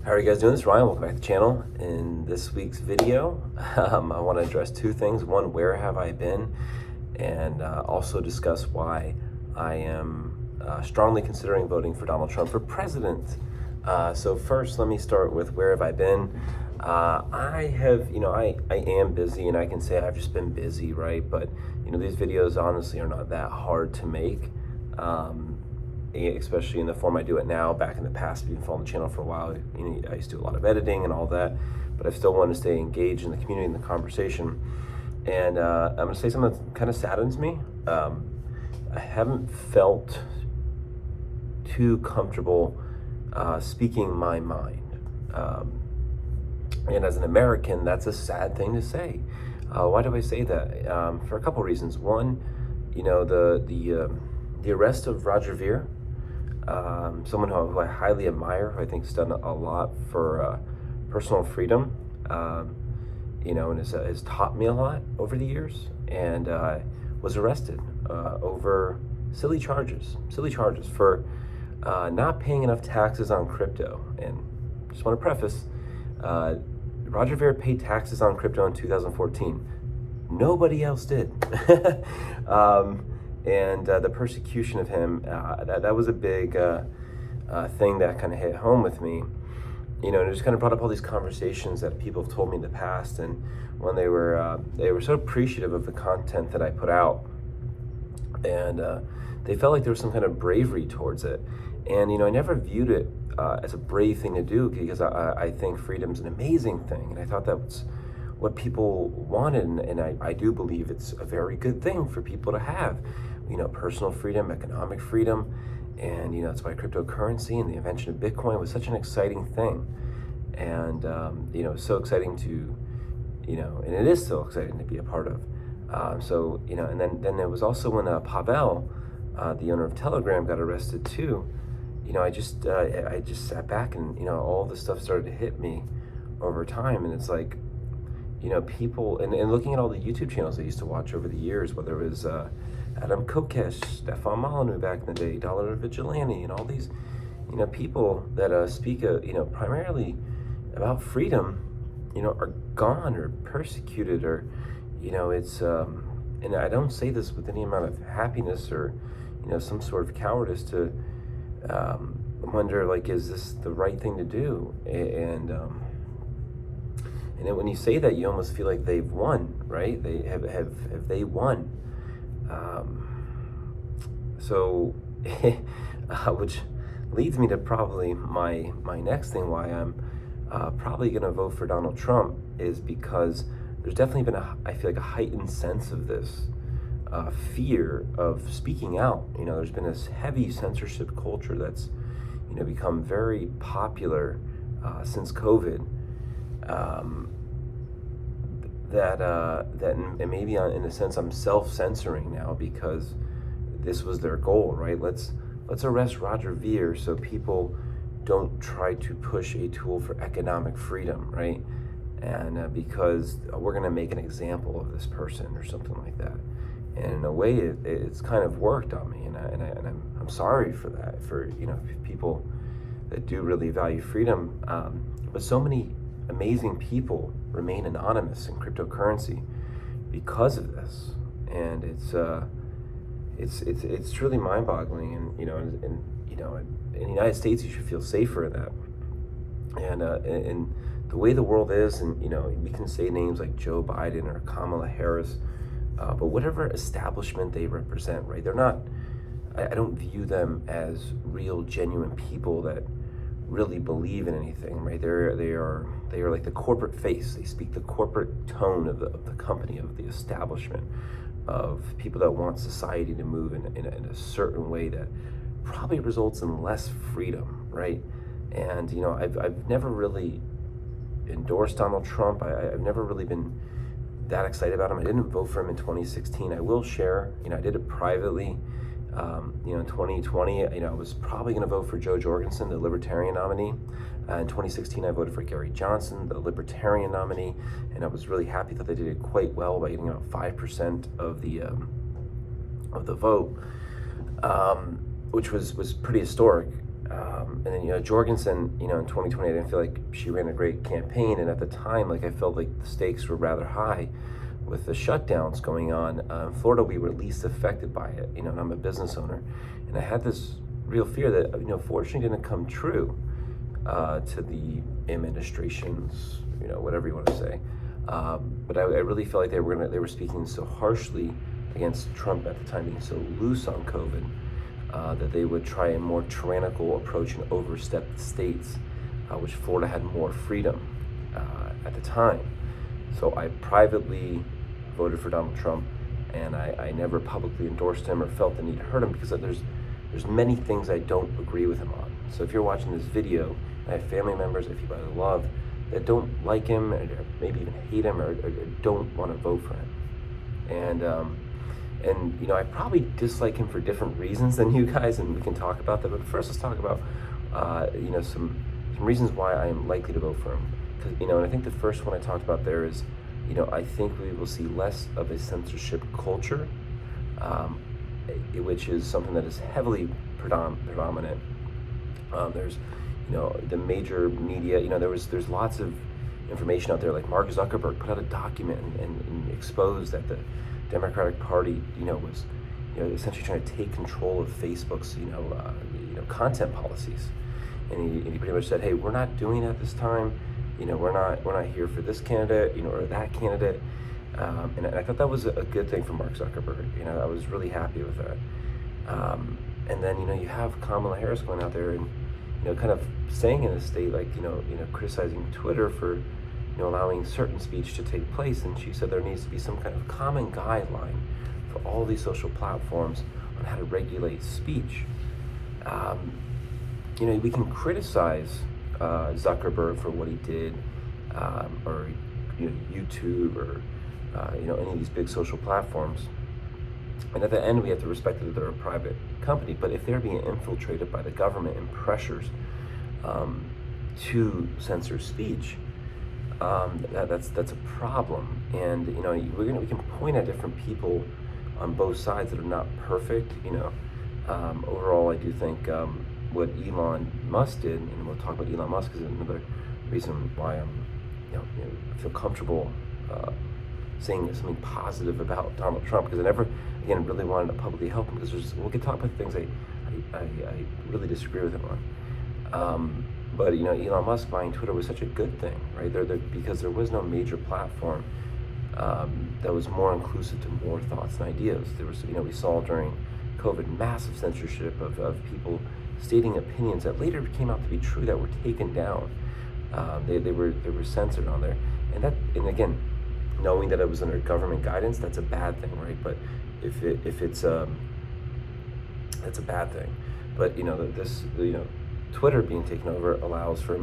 How are you guys doing? This is Ryan. Welcome back to the channel. In this week's video, I want to address two things. One, where have I been? And also discuss why I am strongly considering voting for Donald Trump for president. So first, let me start with where have I been? I am busy, and I can say I've just been busy, right? But, these videos honestly are not that hard to make. Especially in the form I do it now. Back in the past, if you've been following the channel for a while, I used to do a lot of editing and all that, but I still want to stay engaged in the community and the conversation. And I'm going to say something that kind of saddens me. I haven't felt too comfortable speaking my mind. And as an American, that's a sad thing to say. Why do I say that? For a couple reasons. One, the arrest of Roger Ver, someone who I highly admire, who I think has done a lot for personal freedom, and has taught me a lot over the years, and was arrested over silly charges for not paying enough taxes on crypto. And just want to preface, Roger Ver paid taxes on crypto in 2014. Nobody else did. And the persecution of him, that was a big thing that kind of hit home with me. And it just kind of brought up all these conversations that people have told me in the past, and when they were so appreciative of the content that I put out, and they felt like there was some kind of bravery towards it. And I never viewed it as a brave thing to do, because I think freedom's an amazing thing, and I thought that's what people wanted, and I do believe it's a very good thing for people to have, personal freedom, economic freedom, and that's why cryptocurrency and the invention of Bitcoin was such an exciting thing. And it's so exciting to, and it is still exciting to be a part of. And then it was also when Pavel, the owner of Telegram, got arrested too. I just sat back, and all this stuff started to hit me over time, and it's like, people, and looking at all the YouTube channels I used to watch over the years, whether it was Adam Kokesh, Stefan Molyneux back in the day, Dollar Vigilante, and all these, people that speak, primarily about freedom, are gone or persecuted, or, it's, and I don't say this with any amount of happiness or, some sort of cowardice to wonder, like, is this the right thing to do? And then when you say that, you almost feel like they've won, right? They have they won? Which leads me to probably my next thing, why I'm probably going to vote for Donald Trump, is because there's definitely been I feel like a heightened sense of this fear of speaking out. There's been this heavy censorship culture that's become very popular since COVID. And maybe in a sense I'm self-censoring now, because this was their goal, right? Let's arrest Roger Ver so people don't try to push a tool for economic freedom, right? And because we're going to make an example of this person or something like that. And in a way, it's kind of worked on me, and I'm sorry for that, for people that do really value freedom. But so many amazing people remain anonymous in cryptocurrency because of this, and it's truly mind-boggling. And in the United States, you should feel safer in that. And the way the world is, and we can say names like Joe Biden or Kamala Harris, but whatever establishment they represent, right? They're not. I don't view them as real, genuine people that really believe in anything, right? They are like the corporate face. They speak the corporate tone of the company, of the establishment, of people that want society to move in a certain way that probably results in less freedom, right? And I've never really endorsed Donald Trump. I've never really been that excited about him. I didn't vote for him in 2016. I will share, I did it privately. In 2020, I was probably going to vote for Jo Jorgensen, the Libertarian nominee. In 2016, I voted for Gary Johnson, the Libertarian nominee, and I was really happy that they did it quite well by getting about 5% of the vote, which was pretty historic. And then, Jorgensen, in 2020, I didn't feel like she ran a great campaign. And at the time, like, I felt like the stakes were rather high with the shutdowns going on. In Florida, we were least affected by it, and I'm a business owner. And I had this real fear that, fortunately didn't come true to the administration's, whatever you want to say. But I really felt like they were speaking so harshly against Trump at the time, being so loose on COVID, that they would try a more tyrannical approach and overstep the states, which Florida had more freedom at the time. So I privately voted for Donald Trump, and I never publicly endorsed him or felt the need to hurt him, because there's many things I don't agree with him on. So if you're watching this video, I have family members that people I love that don't like him, or maybe even hate him, or don't want to vote for him. And I probably dislike him for different reasons than you guys, and we can talk about that. But first, let's talk about some reasons why I am likely to vote for him. Because and I think the first one I talked about there is, I think we will see less of a censorship culture, which is something that is heavily predominant. There's the major media. There's lots of information out there. Like Mark Zuckerberg put out a document and exposed that the Democratic Party, was, essentially trying to take control of Facebook's, content policies, and he pretty much said, hey, we're not doing that this time. We're not here for this candidate, or that candidate. And I thought that was a good thing for Mark Zuckerberg. I was really happy with that. And then, you have Kamala Harris going out there and, kind of saying in a state, like, criticizing Twitter for, allowing certain speech to take place. And she said there needs to be some kind of common guideline for all these social platforms on how to regulate speech. We can criticize Zuckerberg for what he did, or YouTube, or any of these big social platforms. And at the end, we have to respect that they're a private company. But if they're being infiltrated by the government and pressures to censor speech, that's a problem. And we can point at different people on both sides that are not perfect. Overall, I do think what Elon Musk did, and we'll talk about Elon Musk, is another reason why I'm I feel comfortable saying something positive about Donald Trump, because I never, again, really wanted to publicly help him, because we can talk about things I really disagree with him on. But Elon Musk buying Twitter was such a good thing, right? Because there was no major platform that was more inclusive to more thoughts and ideas. There was, we saw during COVID massive censorship of people stating opinions that later came out to be true, that were taken down. They were censored on there, and again, knowing that it was under government guidance, that's a bad thing, right? But if it's that's a bad thing. But Twitter being taken over allows for,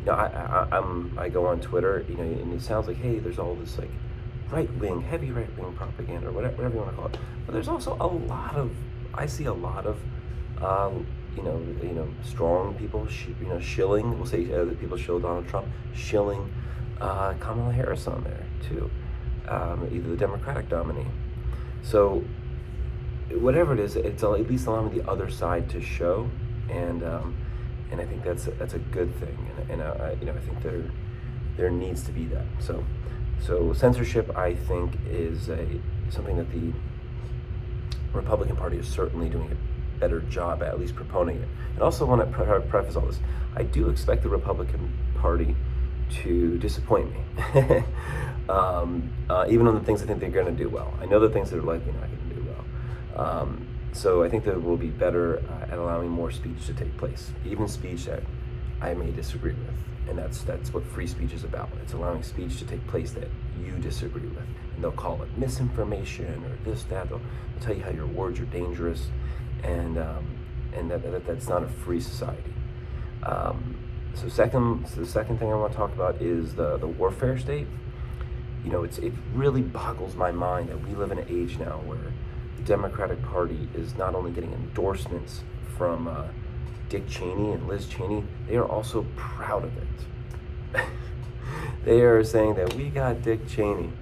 I go on Twitter, and it sounds like, hey, there's all this like heavy right wing propaganda, or whatever you want to call it. But there's also I see a lot of strong people, shilling. We'll say that people shill Donald Trump, shilling Kamala Harris on there too, either the Democratic nominee. So whatever it is, it's at least allowing the other side to show, and I think that's a good thing, and I think there needs to be that. So censorship, I think, is something that the Republican Party is certainly doing a better job at least proponing it. And also want to preface all this, I do expect the Republican Party to disappoint me, even on the things I think they're going to do well. I know the things that are likely not going to do well. So I think that we'll be better at allowing more speech to take place, even speech that I may disagree with. And that's what free speech is about. It's allowing speech to take place that you disagree with. And they'll call it misinformation or this, that. They'll tell you how your words are dangerous, and that's not a free society. So the second thing I want to talk about is the warfare state. It really boggles my mind that we live in an age now where the Democratic Party is not only getting endorsements from Dick Cheney and Liz Cheney, they are also proud of it. They are saying that we got Dick Cheney.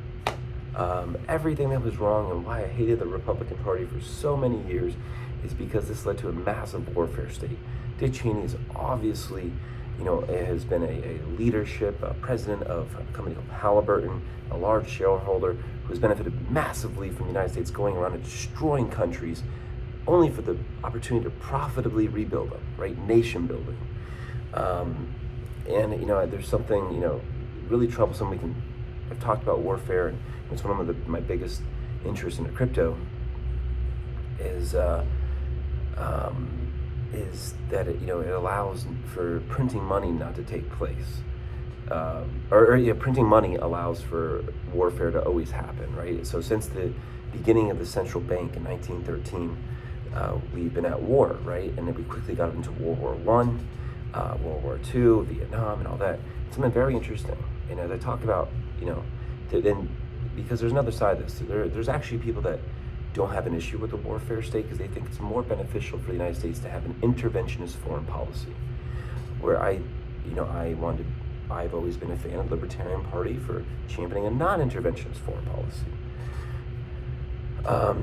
Everything that was wrong and why I hated the Republican Party for so many years is because this led to a massive warfare state. Dick Cheney is obviously, has been a leadership, a president of a company called Halliburton, a large shareholder who's benefited massively from the United States going around and destroying countries only for the opportunity to profitably rebuild them, right? Nation building. There's something, really troublesome. I've talked about warfare, and it's one of my biggest interests in crypto is that it allows for printing money not to take place. Printing money allows for warfare to always happen, right? So since the beginning of the central bank in 1913, we've been at war, right? And then we quickly got into World War I, World War II, Vietnam, and all that. It's something very interesting. They talk about, then because there's another side of this. There's actually people that don't have an issue with the warfare state because they think it's more beneficial for the United States to have an interventionist foreign policy. Where I've always been a fan of the Libertarian Party for championing a non-interventionist foreign policy.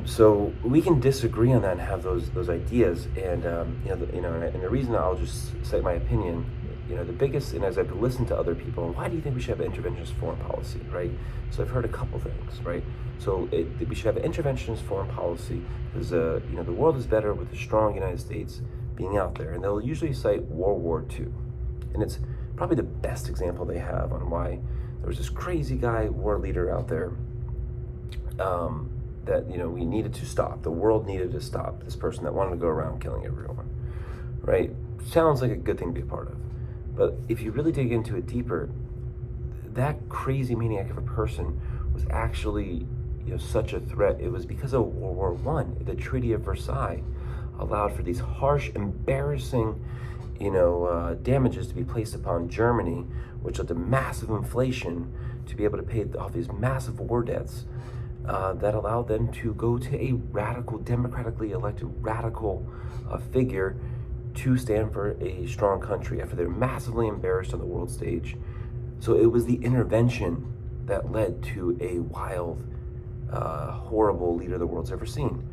So we can disagree on that and have those ideas, and and the reason I'll just say my opinion, the biggest, and as I've listened to other people, why do you think we should have an interventionist foreign policy, right? So I've heard a couple things, right? So we should have an interventionist foreign policy because the world is better with a strong United States being out there, and they'll usually cite World War II, and it's probably the best example they have on why there was this crazy guy war leader out there. That we needed to stop. The world needed to stop this person that wanted to go around killing everyone, right? Sounds like a good thing to be a part of, but if you really dig into it deeper, that crazy maniac of a person was actually such a threat. It was because of World War I. The Treaty of Versailles allowed for these harsh, embarrassing, damages to be placed upon Germany, which led to massive inflation to be able to pay off these massive war debts. That allowed them to go to a radical, democratically elected radical figure to stand for a strong country after they're massively embarrassed on the world stage. So it was the intervention that led to a wild, horrible leader the world's ever seen.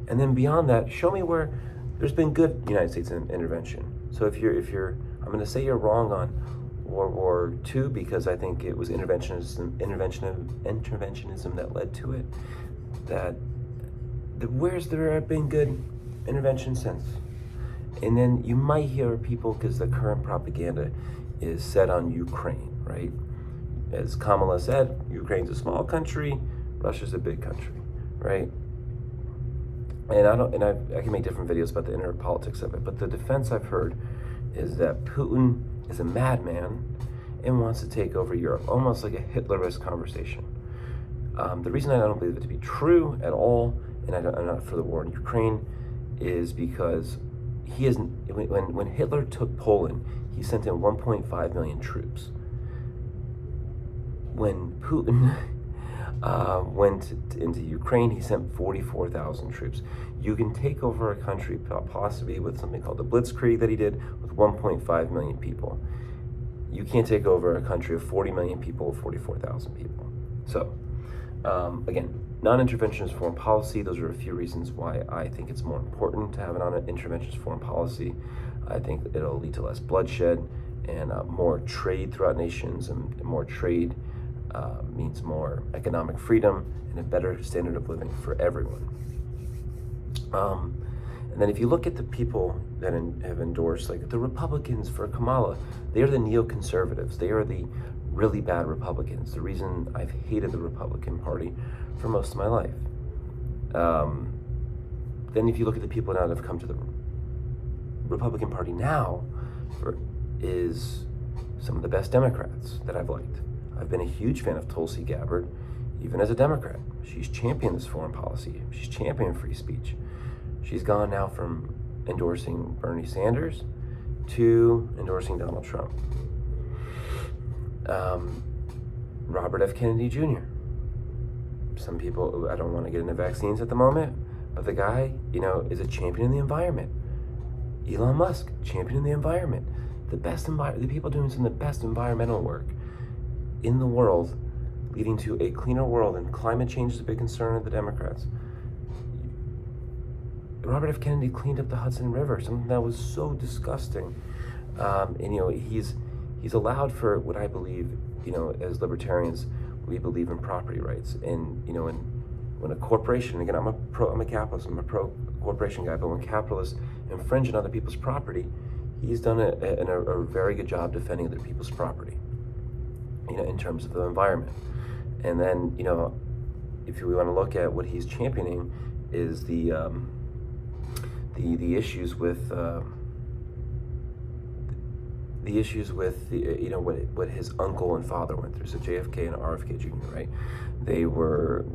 And then beyond that, show me where there's been good United States intervention. So if you're, I'm going to say you're wrong on World War II because I think it was interventionism that led to it. Where's there been good intervention since? And then you might hear people, because the current propaganda is set on Ukraine, right? As Kamala said, Ukraine's a small country, Russia's a big country, right? And I can make different videos about the inner politics of it, but the defense I've heard is that Putin is a madman and wants to take over Europe, almost like a Hitlerist conversation. The reason I don't believe it to be true at all, and I'm not for the war in Ukraine, is because when Hitler took Poland, he sent in 1.5 million troops. When Putin went into Ukraine, he sent 44,000 troops. You can take over a country possibly with something called the Blitzkrieg that he did with 1.5 million people. You can't take over a country of 40 million people with 44,000 people. So, again, non-interventionist foreign policy, those are a few reasons why I think it's more important to have a non-interventionist foreign policy. I think it'll lead to less bloodshed and more trade throughout nations, and more trade means more economic freedom and a better standard of living for everyone. And then if you look at the people that have endorsed, like the Republicans for Kamala, they are the neoconservatives. They are the really bad Republicans. The reason I've hated the Republican Party for most of my life. Then if you look at the people now that have come to the Republican Party now, is some of the best Democrats that I've liked. I've been a huge fan of Tulsi Gabbard, even as a Democrat. She's championed this foreign policy. She's championed free speech. She's gone now from endorsing Bernie Sanders to endorsing Donald Trump. Robert F. Kennedy Jr. Some people, I don't want to get into vaccines at the moment, but the guy, is a champion in the environment. Elon Musk, champion in the environment. The people doing some of the best environmental work in the world, leading to a cleaner world, and climate change is a big concern of the Democrats. Robert F. Kennedy cleaned up the Hudson River, something that was so disgusting. And he's allowed for what I believe, as libertarians, we believe in property rights. And when a corporation, again, I'm a capitalist, I'm a pro corporation guy, but when capitalists infringe on other people's property, he's done a very good job defending other people's property, in terms of the environment. And then, if we want to look at what he's championing is the issues with what his uncle and father went through. So JFK and RFK Jr., right? They were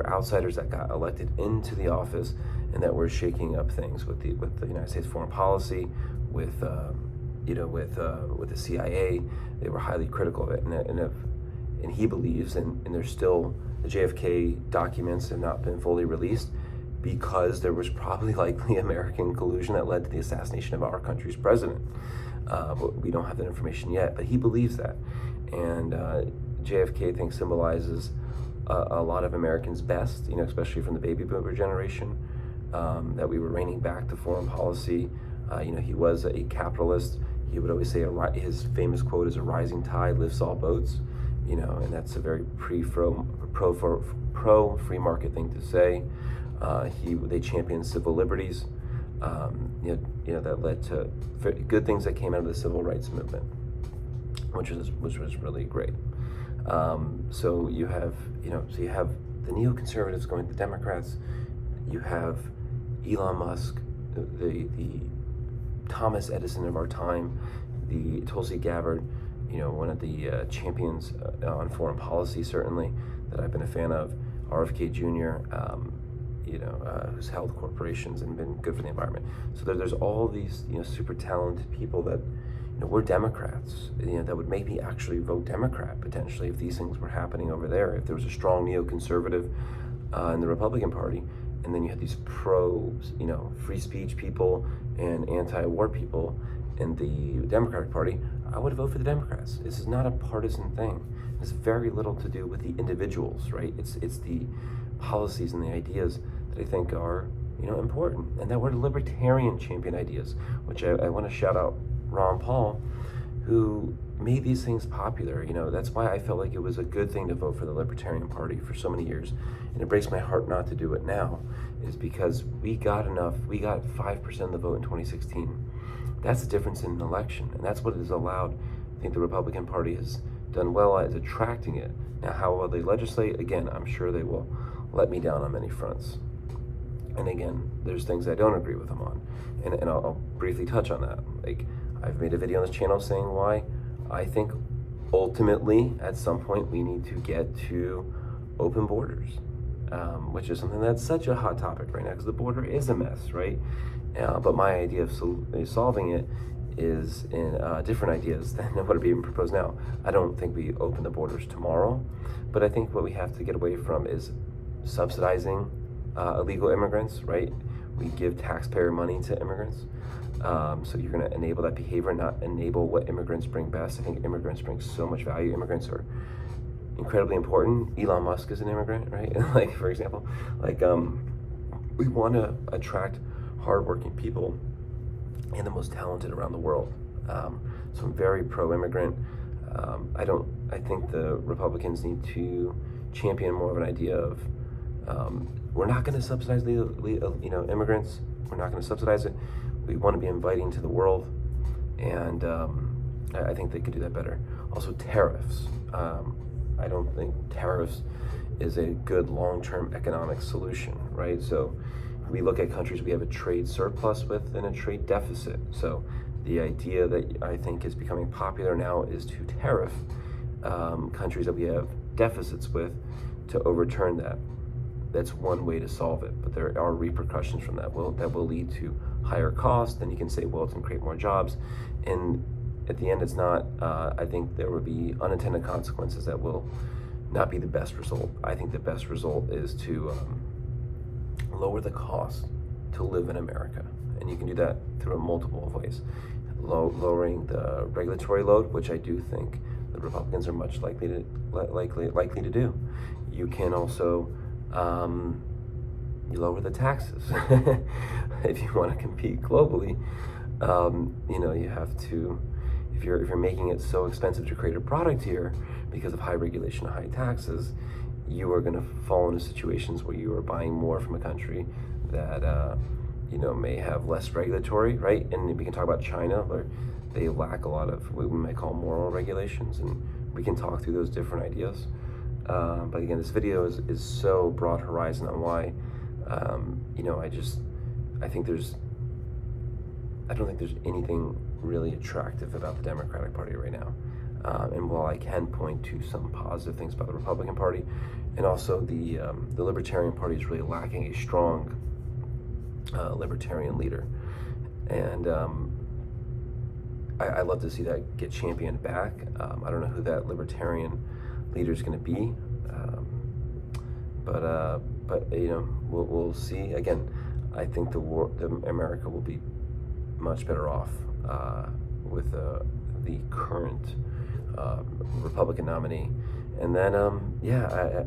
outsiders that got elected into the office and that were shaking up things with the United States foreign policy, with the CIA. They were highly critical of it, and he believes, and there's still, the JFK documents have not been fully released because there was probably likely American collusion that led to the assassination of our country's president. But we don't have that information yet, but he believes that. And JFK, I think, symbolizes a lot of Americans' best, especially from the baby boomer generation, that we were reining back the foreign policy. He was a capitalist. He would always say his famous quote is, "A rising tide lifts all boats," and that's a very pro free market thing to say. They championed civil liberties, that led to good things that came out of the civil rights movement, which was really great. So you have the neoconservatives going to the Democrats. You have Elon Musk, the Thomas Edison of our time, the Tulsi Gabbard, one of the champions on foreign policy, certainly, that I've been a fan of, RFK Jr., who's held corporations and been good for the environment. So there's all these, super talented people that, we're Democrats, that would make me actually vote Democrat, potentially, if these things were happening over there. If there was a strong neoconservative in the Republican Party, and then you had these free speech people and anti-war people in the Democratic Party, I would vote for the Democrats. This is not a partisan thing. It's very little to do with the individuals, right? It's the policies and the ideas that I think are, important, and that were libertarian champion ideas, which I want to shout out Ron Paul, who made these things popular. That's why I felt like it was a good thing to vote for the Libertarian Party for so many years, and it breaks my heart not to do it now, is because we got 5% of the vote in 2016. That's the difference in an election, and that's what has allowed, I think, the Republican Party has done well at attracting it. Now, how will they legislate? Again, I'm sure they will let me down on many fronts. And again, there's things I don't agree with them on, and I'll briefly touch on that. Like, I've made a video on this channel saying why I think ultimately at some point we need to get to open borders, which is something that's such a hot topic right now because the border is a mess, right? But my idea of solving it is in different ideas than what are being proposed now. I don't think we open the borders tomorrow, but I think what we have to get away from is subsidizing illegal immigrants, right? We give taxpayer money to immigrants. So you're going to enable that behavior, not enable what immigrants bring best. I think immigrants bring so much value. Immigrants are incredibly important. Elon Musk is an immigrant, right? Like, for example, we want to attract hardworking people and the most talented around the world. So I'm very pro-immigrant. I think the Republicans need to champion more of an idea of we're not going to subsidize immigrants. We're not going to subsidize it. We want to be inviting to the world, and I think they could do that better. Also, tariffs. I don't think tariffs is a good long-term economic solution, right? So we look at countries we have a trade surplus with and a trade deficit. So the idea that I think is becoming popular now is to tariff countries that we have deficits with to overturn that. That's one way to solve it, but there are repercussions from that. That will lead to higher costs. Then you can say, well, it's going to create more jobs, and at the end, it's not. I think there will be unintended consequences that will not be the best result. I think the best result is to lower the cost to live in America, and you can do that through multiple ways. Lowering the regulatory load, which I do think the Republicans are much likely to do. You can also you lower the taxes. If you want to compete globally, you have to, if you're making it so expensive to create a product here because of high regulation, high taxes, you are going to fall into situations where you are buying more from a country that may have less regulatory, right? And we can talk about China, where they lack a lot of what we might call moral regulations, and we can talk through those different ideas. But again, this video is so broad horizon on why, I don't think there's anything really attractive about the Democratic Party right now. And while I can point to some positive things about the Republican Party, and also the Libertarian Party is really lacking a strong libertarian leader. And I love to see that get championed back. I don't know who that libertarian leader is going to be, but we'll see. Again, I think America will be much better off with the current Republican nominee. And then, I'm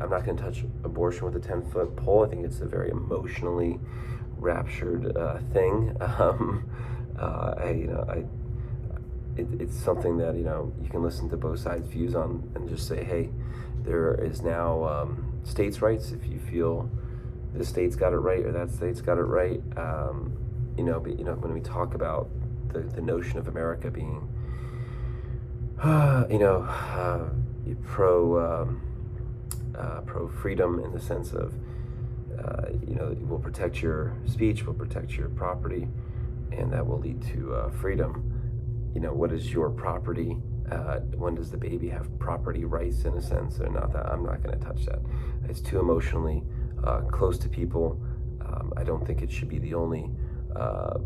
not going to touch abortion with a 10-foot pole. I think it's a very emotionally raptured thing. It's something that you can listen to both sides' views on and just say, hey, there is now states' rights. If you feel this state's got it right or that state's got it right, when we talk about the notion of America being, pro freedom in the sense of, we'll protect your speech, we'll protect your property, and that will lead to freedom. What is your property? When does the baby have property rights in a sense or not? That I'm not going to touch that. It's too emotionally close to people. I don't think it should be the only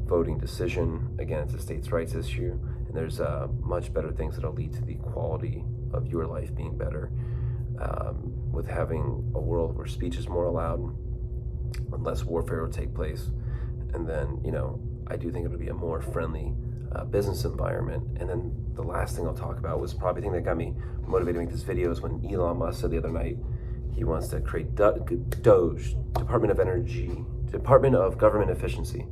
voting decision. Again, it's a states' rights issue, and there's much better things that'll lead to the quality of your life being better, with having a world where speech is more allowed, less warfare will take place, and then I do think it'll be a more friendly business environment. And then the last thing I'll talk about was probably the thing that got me motivated to make this video is when Elon Musk said the other night he wants to create DOGE, Department of Government Efficiency,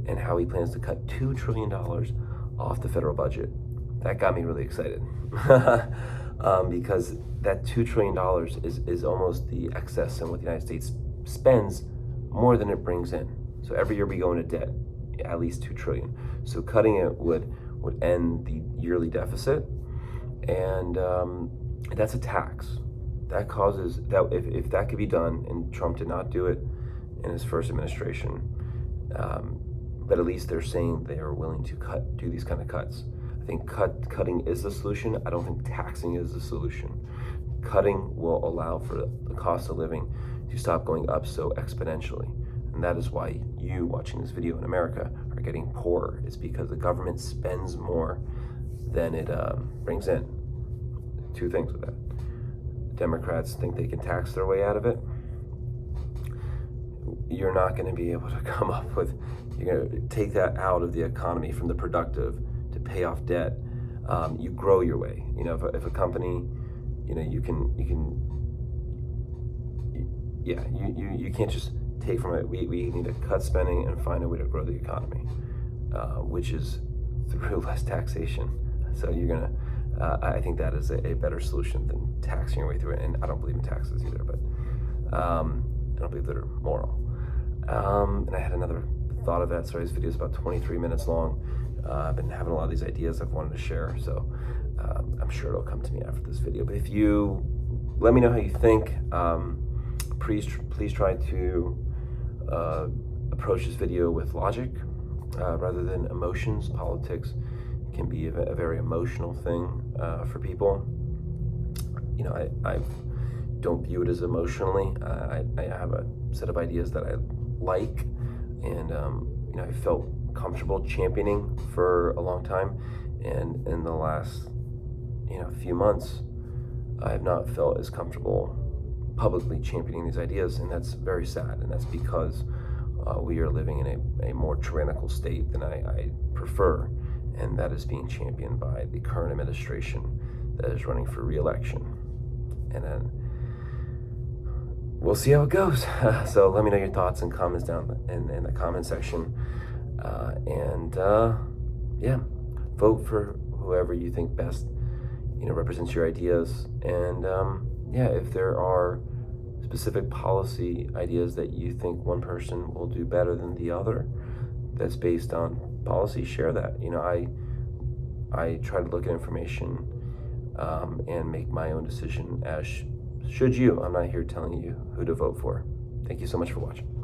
and how he plans to cut $2 trillion off the federal budget. That got me really excited. Because that $2 trillion is almost the excess in what the United States spends more than it brings in. So every year we go into debt, at least $2 trillion. So cutting it would end the yearly deficit, and that's a tax. That causes that if that could be done, and Trump did not do it in his first administration, but at least they're saying they are willing to do these kind of cuts. I think cutting is the solution. I don't think taxing is the solution. Cutting will allow for the cost of living to stop going up so exponentially. And that is why you watching this video in America are getting poorer. It's because the government spends more than it brings in. Two things with that. Democrats think they can tax their way out of it. You're not going to be able to come up with, you're going to take that out of the economy from the productive to pay off debt. You grow your way. If a company, you can't just take from it. We need to cut spending and find a way to grow the economy, which is through less taxation. So you're gonna, I think that is a better solution than taxing your way through it. And I don't believe in taxes either, but I don't believe they're moral. And I had another thought of that. Sorry, this video is about 23 minutes long. I've been having a lot of these ideas I've wanted to share, so I'm sure it'll come to me after this video. But if you let me know how you think, please try to approach this video with logic rather than emotions. Politics can be a very emotional thing for people. I don't view it as emotionally. I have a set of ideas that I like, and I felt comfortable championing for a long time, and in the last few months I have not felt as comfortable publicly championing these ideas, and that's very sad. And that's because we are living in a more tyrannical state than I prefer, and that is being championed by the current administration that is running for re-election. And then we'll see how it goes. So let me know your thoughts and comments down in the comment section. Yeah, vote for whoever you think best, represents your ideas. And yeah, if there are specific policy ideas that you think one person will do better than the other, that's based on policy, share that. I try to look at information and make my own decision, as should you. I'm not here telling you who to vote for. Thank you so much for watching.